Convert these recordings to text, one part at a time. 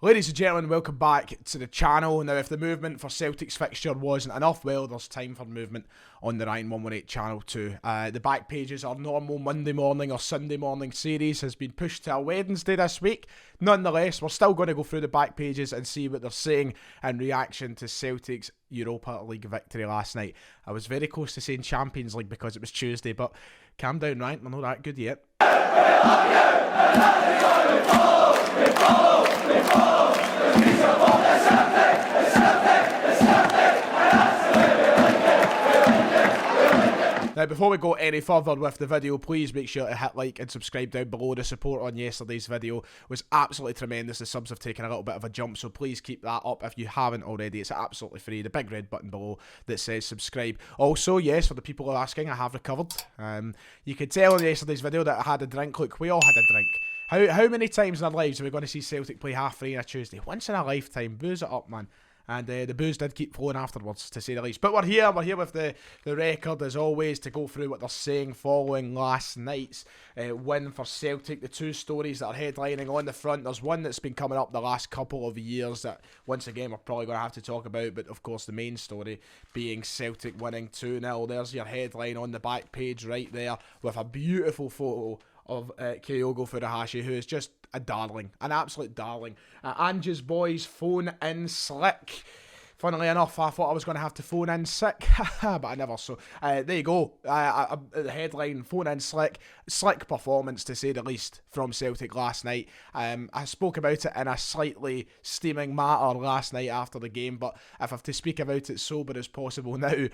Ladies and gentlemen, welcome back to the channel. Now, if the movement for Celtic's fixture wasn't enough, well, there's time for movement on the Ryan 118 channel too. The back pages, our normal Monday morning or Sunday morning series has been pushed to a Wednesday this week. Nonetheless, we're still going to go through the back pages and see what they're saying in reaction to Celtic's Europa League victory last night. I was very close to saying Champions League because it was Tuesday, but calm down, Ryan, we're not that good yet. Now, before we go any further with the video, please make sure to hit like and subscribe down below. The support on yesterday's video was absolutely tremendous. The subs have taken a little bit of a jump, so please keep that up if you haven't already. It's absolutely free. The big red button below that says subscribe. Also, yes, for the people who are asking, I have recovered. You could tell in yesterday's video that I had a drink. Look, we all had a drink. How many times in our lives are we going to see Celtic play half free on a Tuesday? Once in a lifetime. Booze it up, man. And the booze did keep flowing afterwards, to say the least. But we're here with the record, as always, to go through what they're saying following last night's win for Celtic. The two stories that are headlining on the front. There's one that's been coming up the last couple of years that, once again, we're probably going to have to talk about. But, of course, the main story being Celtic winning 2-0. There's your headline on the back page right there with a beautiful photo of Kyogo Furuhashi, who is just a darling, an absolute darling. Ange's boys phone in slick. Funnily enough, I thought I was going to have to phone in sick, but I never. So there you go. The headline: phone in slick. Slick performance, to say the least, from Celtic last night. I spoke about it in a slightly steaming manner last night after the game, but if I have to speak about it sober as possible now,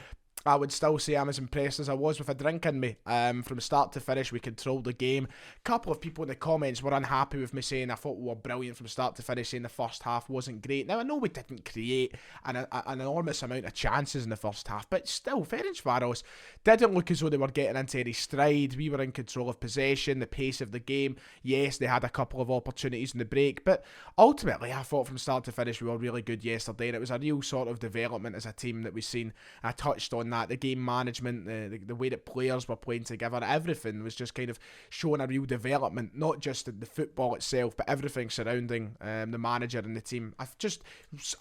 I would still say I'm as impressed as I was with a drink in me. From start to finish, we controlled the game. A couple of people in the comments were unhappy with me saying I thought we were brilliant from start to finish, saying the first half wasn't great. Now, I know we didn't create an enormous amount of chances in the first half, but still, Ferencváros didn't look as though they were getting into any stride. We were in control of possession, the pace of the game. Yes, they had a couple of opportunities in the break, but ultimately, I thought from start to finish we were really good yesterday, and it was a real sort of development as a team that we've seen. I touched on that. The game management, the way that players were playing together, everything was just kind of showing a real development, not just in the football itself, but everything surrounding the manager and the team. Just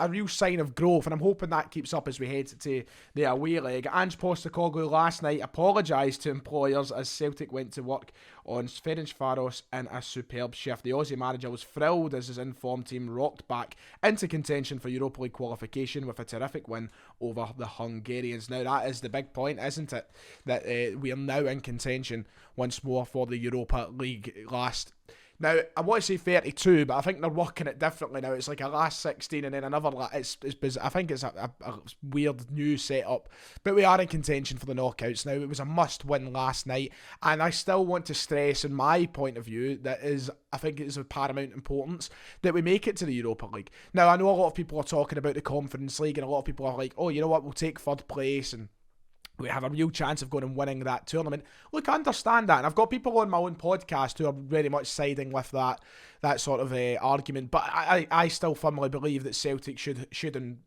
a real sign of growth, and I'm hoping that keeps up as we head to the away leg. Ange Postecoglou last night apologised to employers as Celtic went to work on Ferencváros in a superb shift. The Aussie manager was thrilled as his informed team rocked back into contention for Europa League qualification with a terrific win over the Hungarians. Now, that is the big point, isn't it? That we are now in contention once more for the Europa League Now, I want to say 32, but I think they're working it differently now. It's like a last 16 and then another. I think it's a weird new setup. But we are in contention for the knockouts now. It was a must-win last night. And I still want to stress, in my point of view, I think it is of paramount importance that we make it to the Europa League. Now, I know a lot of people are talking about the Conference League, and a lot of people are like, oh, you know what, we'll take third place and we have a real chance of going and winning that tournament. Look, I understand that, and I've got people on my own podcast who are very much siding with that sort of argument, but I still firmly believe that Celtic should and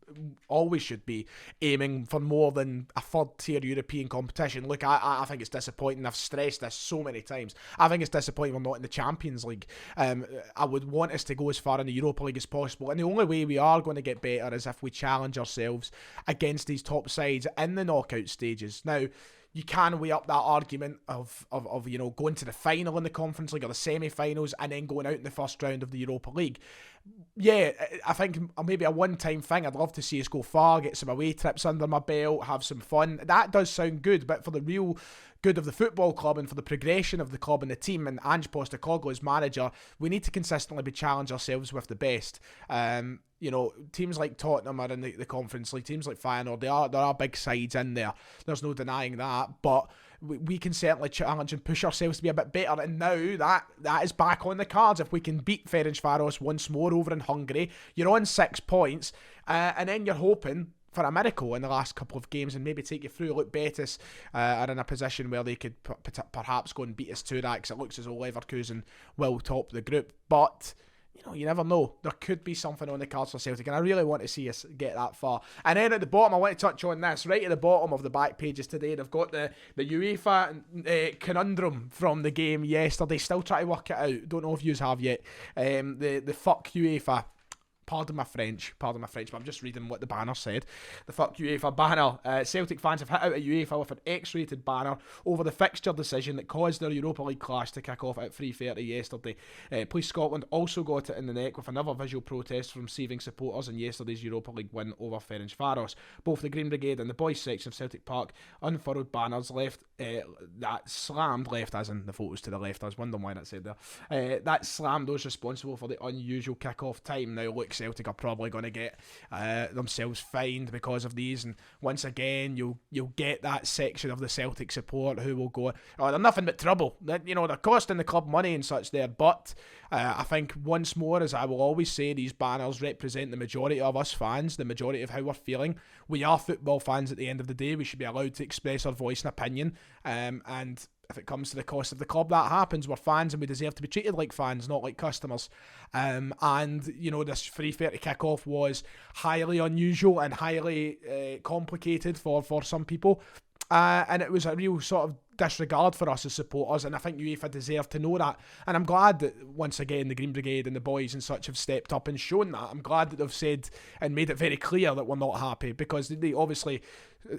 always should be aiming for more than a third-tier European competition. Look, I think it's disappointing. I've stressed this so many times. I think it's disappointing we're not in the Champions League. I would want us to go as far in the Europa League as possible, and the only way we are going to get better is if we challenge ourselves against these top sides in the knockout stages. Now, you can weigh up that argument of going to the final in the Conference League or the semi-finals and then going out in the first round of the Europa League. Yeah, I think maybe a one-time thing. I'd love to see us go far, get some away trips under my belt, have some fun. That does sound good, but for the real good of the football club and for the progression of the club and the team and Ange Postecoglou as manager, we need to consistently be challenge ourselves with the best. Teams like Tottenham are in the Conference League, teams like Feyenoord, there are big sides in there. There's no denying that, but we can certainly challenge and push ourselves to be a bit better, and now that is back on the cards. If we can beat Ferencváros once more over in Hungary, you're on 6 points, and then you're hoping for a miracle in the last couple of games and maybe take you through. Look, Betis are in a position where they could perhaps go and beat us to that, because it looks as though Leverkusen will top the group, but you never know. There could be something on the cards for Celtic, and I really want to see us get that far. And then at the bottom, I want to touch on this. Right at the bottom of the back pages today, they've got the UEFA Conundrum from the game yesterday. Still trying to work it out. Don't know if yous have yet. The fuck UEFA. pardon my French, but I'm just reading what the banner said. The fuck UEFA banner. Celtic fans have hit out at UEFA with an X-rated banner over the fixture decision that caused their Europa League clash to kick off at 3:30 yesterday. Police Scotland also got it in the neck with another visual protest from receiving supporters in yesterday's Europa League win over Ferencvaros. Both the Green Brigade and the boys section of Celtic Park unfurled banners left as in the photos to the left. I was wondering why that said there. That slammed those responsible for the unusual kick-off time. Now look, Celtic are probably going to get themselves fined because of these, and once again you'll get that section of the Celtic support who will go, oh, they're nothing but trouble. They're costing the club money and such there. But I think once more, as I will always say, these banners represent the majority of us fans, the majority of how we're feeling. We are football fans at the end of the day. We should be allowed to express our voice and opinion, and if it comes to the cost of the club, that happens. We're fans and we deserve to be treated like fans, not like customers. And this 3:30 kick-off was highly unusual and highly complicated for some people. And it was a real sort of disregard for us as supporters, and I think UEFA deserve to know that. And I'm glad that once again the Green Brigade and the boys and such have stepped up and shown that. I'm glad that they've said and made it very clear that we're not happy, because they obviously,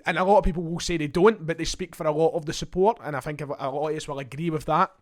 and a lot of people will say they don't, but they speak for a lot of the support, and I think a lot of us will agree with that.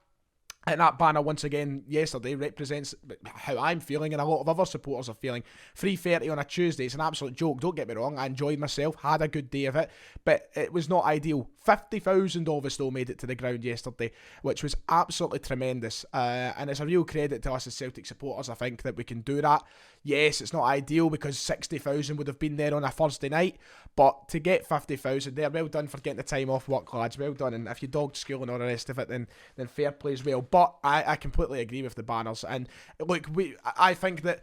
And that banner, once again, yesterday represents how I'm feeling and a lot of other supporters are feeling. 3:30 on a Tuesday, it's an absolute joke. Don't get me wrong, I enjoyed myself, had a good day of it, but it was not ideal. 50,000 of us, though, made it to the ground yesterday, which was absolutely tremendous. And it's a real credit to us as Celtic supporters, I think, that we can do that. Yes, it's not ideal because 60,000 would have been there on a Thursday night, but to get 50,000 there, well done for getting the time off work, lads, well done. And if you dogged school and all the rest of it, then fair play as well. But I completely agree with the banners. And look, I think that,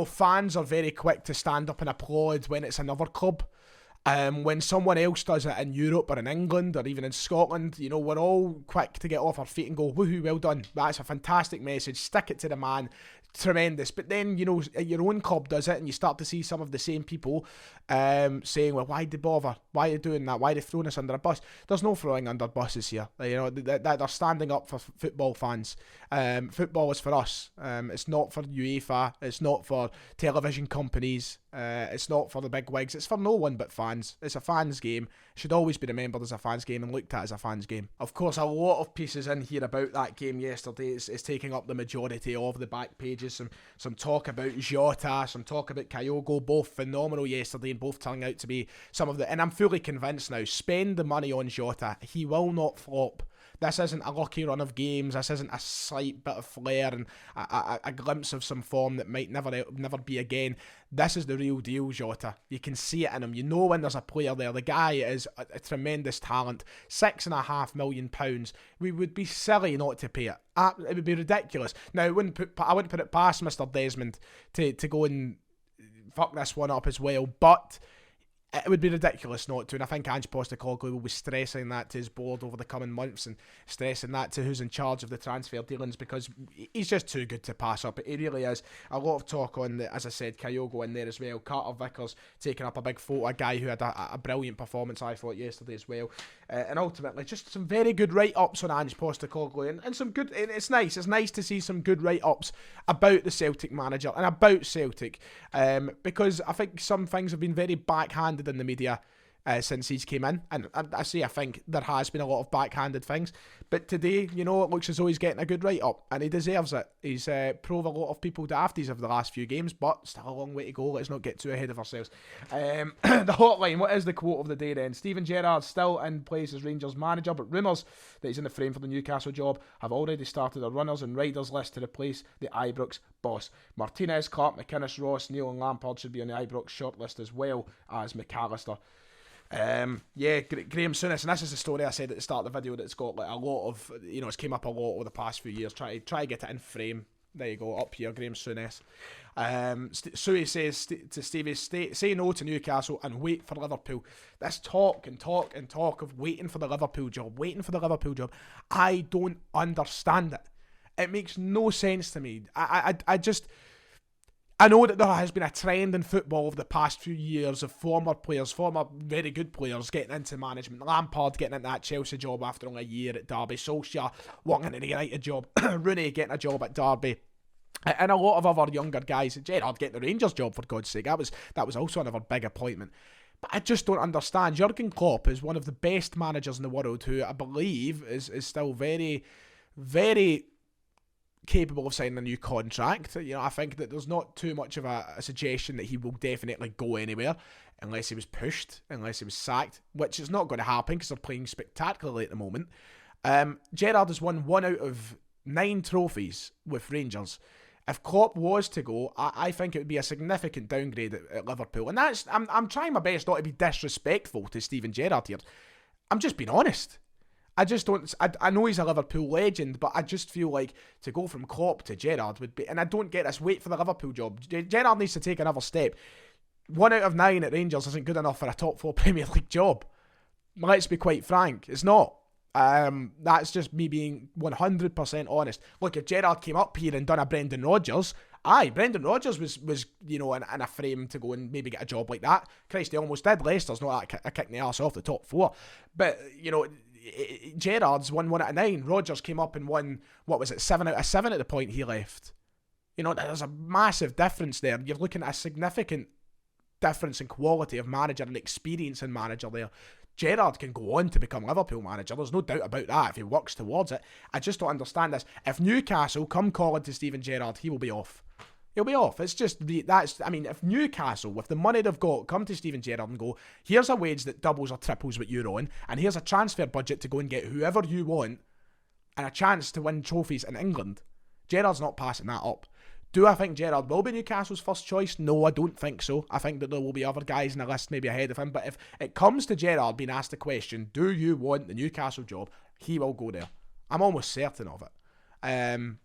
fans are very quick to stand up and applaud when it's another club. When someone else does it in Europe or in England or even in Scotland, we're all quick to get off our feet and go, woohoo, well done. That's a fantastic message. Stick it to the man. Tremendous. But then, your own club does it and you start to see some of the same people saying, well, why'd they bother? Why are they doing that? Why are they throwing us under a bus? There's no throwing under buses here. They're standing up for football fans. Football is for us. It's not for UEFA. It's not for television companies. It's not for the big wigs. It's for no one but fans. It's a fans game. It should always be remembered as a fans game and looked at as a fans game. Of course, a lot of pieces in here about that game yesterday is taking up the majority of the back pages. Some talk about Jota, some talk about Kyogo, both phenomenal yesterday and both turning out to be some of the, and I'm fully convinced now, spend the money on Jota. He will not flop. This isn't a lucky run of games. This isn't a slight bit of flair and a glimpse of some form that might never be again. This is the real deal, Jota. You can see it in him. You know when there's a player there. The guy is a tremendous talent. £6.5 million. We would be silly not to pay it. It would be ridiculous. Now, I wouldn't put it past Mr. Desmond to go and fuck this one up as well, but it would be ridiculous not to, and I think Ange Postecoglou will be stressing that to his board over the coming months and stressing that to who's in charge of the transfer dealings, because he's just too good to pass up. He really is. A lot of talk on, as I said, Kyogo in there as well. Carter Vickers taking up a big photo, a guy who had a brilliant performance, I thought, yesterday as well. And ultimately, just some very good write-ups on Ange Postecoglou, and some good, it's nice to see some good write-ups about the Celtic manager and about Celtic, because I think some things have been very backhanded in the media since he's came in, and I think there has been a lot of backhanded things, but today, it looks as though he's getting a good write-up, and he deserves it. He's proved a lot of people dafties over the last few games, but still a long way to go. Let's not get too ahead of ourselves. The hotline, what is the quote of the day then? Steven Gerrard still in place as Rangers manager, but rumours that he's in the frame for the Newcastle job have already started a runners and riders list to replace the Ibrox boss. Martinez, Clark, McInnes, Ross, Neil and Lampard should be on the Ibrox shortlist as well as McAllister. Graham Souness, and this is the story I said at the start of the video that's got like a lot of, it's came up a lot over the past few years. Try to get it in frame. There you go, up here, Graham Souness. Suey says to Stevie, say no to Newcastle and wait for Liverpool. This talk of waiting for the Liverpool job, I don't understand it. It makes no sense to me. I know that there has been a trend in football over the past few years of former very good players getting into management. Lampard getting into that Chelsea job after only a year at Derby. Solskjaer walking into the United job. Rooney getting a job at Derby. And a lot of other younger guys. Gerrard getting the Rangers job, for God's sake. That was also another big appointment. But I just don't understand. Jurgen Klopp is one of the best managers in the world, who I believe is still very, very capable of signing a new contract. You know, I think that there's not too much of a suggestion that he will definitely go anywhere unless he was pushed, unless he was sacked, which is not going to happen because they're playing spectacularly at the moment. Gerrard has won 1 out of 9 trophies with Rangers. If Klopp was to go, I think it would be a significant downgrade at Liverpool. And that's I'm trying my best not to be disrespectful to Steven Gerrard here. I'm just being honest. I just don't. I know he's a Liverpool legend, but I just feel like to go from Klopp to Gerrard would be. And I don't get this wait for the Liverpool job. Gerrard needs to take another step. 1 out of 9 at Rangers isn't good enough for a top 4 Premier League job. Let's be quite frank. It's not. That's just me being 100% honest. Look, if Gerrard came up here and done a Brendan Rodgers, Brendan Rodgers was in a frame to go and maybe get a job like that. Christ, he almost did. Leicester's not a kick in the arse off the top 4. But, Gerrard's won 1 out of 9. Rodgers came up and won, 7 out of 7 at the point he left. There's a massive difference there. You're looking at a significant difference in quality of manager and experience in manager there. Gerrard can go on to become Liverpool manager. There's no doubt about that if he works towards it. I just don't understand this. If Newcastle come calling to Steven Gerrard, he will be off. He'll be off. It's just, if Newcastle, with the money they've got, come to Steven Gerrard and go, here's a wage that doubles or triples what you're on, and here's a transfer budget to go and get whoever you want, and a chance to win trophies in England, Gerrard's not passing that up. Do I think Gerrard will be Newcastle's first choice? No, I don't think so. I think that there will be other guys in the list maybe ahead of him. But if it comes to Gerrard being asked the question, do you want the Newcastle job? He will go there. I'm almost certain of it.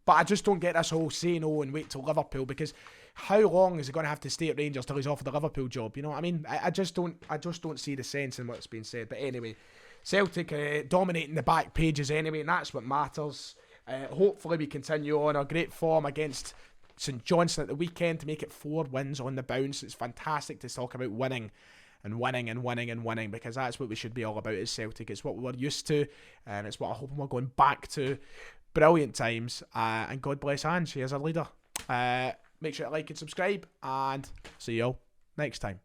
But I just don't get this whole say no and wait till Liverpool, because how long is he going to have to stay at Rangers till he's offered the Liverpool job? You know what I mean? I just don't see the sense in what's being said. But anyway, Celtic dominating the back pages anyway, and that's what matters. Hopefully we continue on our great form against St Johnstone at the weekend to make it 4 wins on the bounce. It's fantastic to talk about winning and winning and winning and winning, because that's what we should be all about as Celtic. It's what we're used to, and it's what I hope we're going back to. Brilliant times, and God bless Ange, he is our leader. Make sure to like and subscribe, and see you all next time.